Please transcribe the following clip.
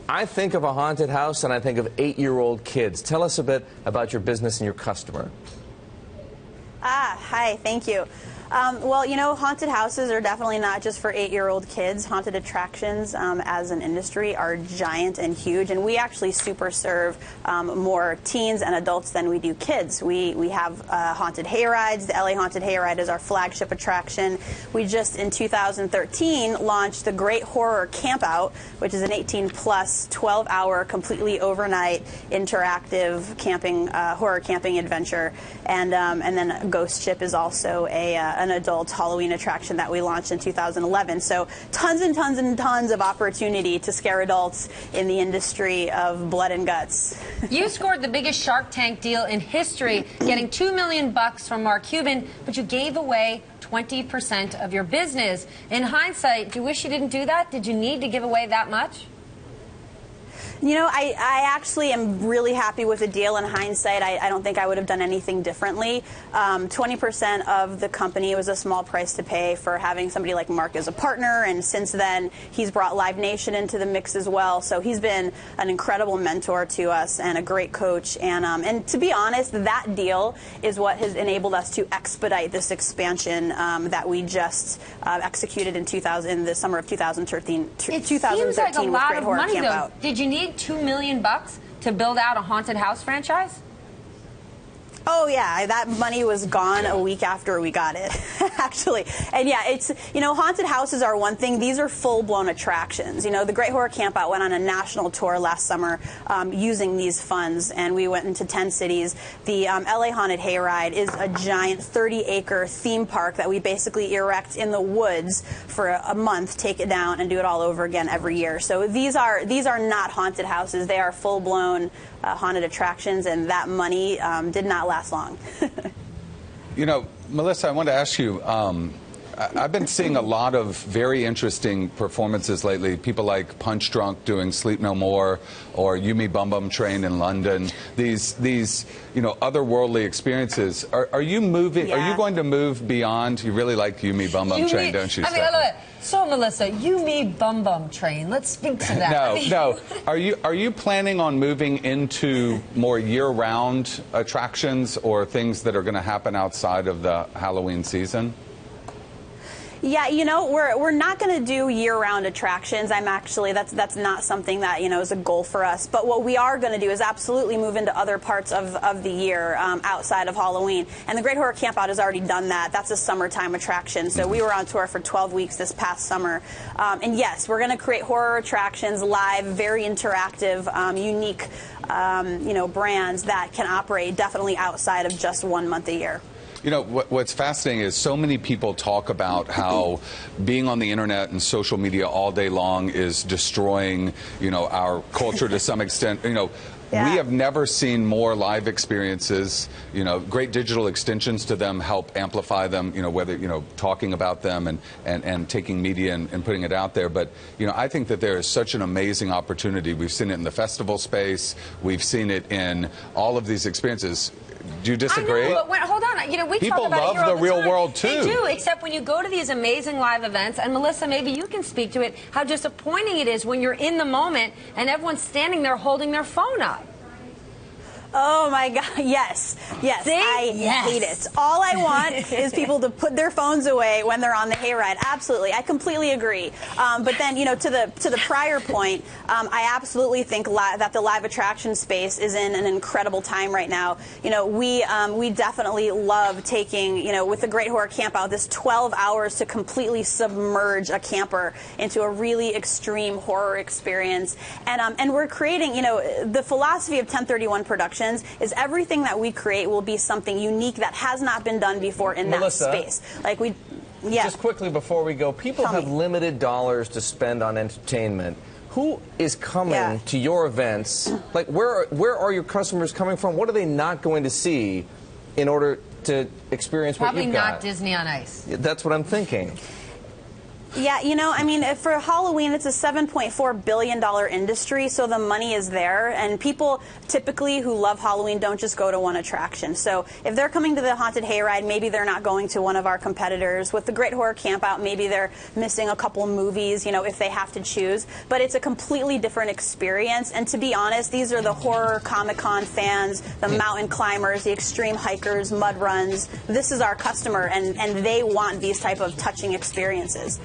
I think of a haunted house and I think of 8-year-old kids. Tell us a bit about your business and your customer. Hi, thank you. Well, you know, haunted houses are definitely not just for 8-year-old kids. Haunted attractions as an industry are giant and huge, and we actually super serve more teens and adults than we do kids. We have haunted hayrides. The LA Haunted Hayride is our flagship attraction. We just, in 2013, launched the Great Horror Campout, which is an 18-plus, 12-hour, completely overnight, interactive camping, horror camping adventure. And then Ghost Ship is also an adult Halloween attraction that we launched in 2011. So tons and tons and tons of opportunity to scare adults in the industry of blood and guts. You scored the biggest Shark Tank deal in history, getting $2 million from Mark Cuban, but you gave away 20% of your business. In hindsight, do you wish you didn't do that? Did you need to give away that much? You know, I actually am really happy with the deal. In hindsight, I don't think I would have done anything differently. 20% of the company was a small price to pay for having somebody like Mark as a partner, and since then, he's brought Live Nation into the mix as well. So he's been an incredible mentor to us and a great coach. And to be honest, that deal is what has enabled us to expedite this expansion that we just executed in the summer of 2013. It seems like a lot of money, though. Campout. Did you need $2 million to build out a haunted house franchise? Oh, yeah, that money was gone a week after we got it, actually. And yeah, it's, you know, haunted houses are one thing. These are full-blown attractions. You know, the Great Horror Campout went on a national tour last summer using these funds, and we went into 10 cities. The LA Haunted Hayride is a giant 30-acre theme park that we basically erect in the woods for a month, take it down, and do it all over again every year. So these are not haunted houses. They are full-blown haunted attractions, and that money did not last long. You know, Melissa, I want to ask you, I've been seeing a lot of very interesting performances lately. People like Punch Drunk doing Sleep No More, or Yumi Bum Bum Train in London. These you know, otherworldly experiences. Are you moving? Yeah. Are you going to move beyond? You really like Yumi Bum Bum Train, don't you? I mean, look. So, Melissa, Yumi Bum Bum Train. Let's speak to that. No. Are you planning on moving into more year-round attractions or things that are going to happen outside of the Halloween season? Yeah, you know, we're not going to do year-round attractions. That's not something that, you know, is a goal for us. But what we are going to do is absolutely move into other parts of the year outside of Halloween. And the Great Horror Campout has already done that. That's a summertime attraction. So we were on tour for 12 weeks this past summer. And yes, we're going to create horror attractions live, very interactive, unique, you know, brands that can operate definitely outside of just 1 month a year. You know, what's fascinating is so many people talk about how being on the internet and social media all day long is destroying, you know, our culture to some extent. You know, yeah. We have never seen more live experiences, you know, great digital extensions to them help amplify them, you know, whether, you know, talking about them and taking media and putting it out there. But, you know, I think that there is such an amazing opportunity. We've seen it in the festival space. We've seen it in all of these experiences. Do you disagree? I know, but hold on. You know, we people talk about love it here all the real time. world too. They do, except when you go to these amazing live events, and Melissa, maybe you can speak to it, how disappointing it is when you're in the moment and everyone's standing there holding their phone up. Oh my God, yes. I hate it. All I want is people to put their phones away when they're on the hayride. Absolutely, I completely agree. But then, you know, to the prior point, I absolutely think that the live attraction space is in an incredible time right now. You know, we definitely love taking, you know, with the Great Horror Campout, this 12 hours to completely submerge a camper into a really extreme horror experience. And we're creating, you know, the philosophy of 1031 Productions is everything that we create will be something unique that has not been done before in Melissa, that space. Like just quickly before we go, people have limited dollars to spend on entertainment. Who is coming to your events? Like, where are your customers coming from? What are they not going to see in order to experience what you've got? Probably not Disney on Ice. That's what I'm thinking. Yeah, you know, I mean, for Halloween, it's a $7.4 billion industry, so the money is there. And people typically who love Halloween don't just go to one attraction. So if they're coming to the Haunted Hayride, maybe they're not going to one of our competitors. With the Great Horror Campout, maybe they're missing a couple movies, you know, if they have to choose. But it's a completely different experience. And to be honest, these are the horror Comic-Con fans, the mountain climbers, the extreme hikers, mud runs. This is our customer, and they want these type of touching experiences.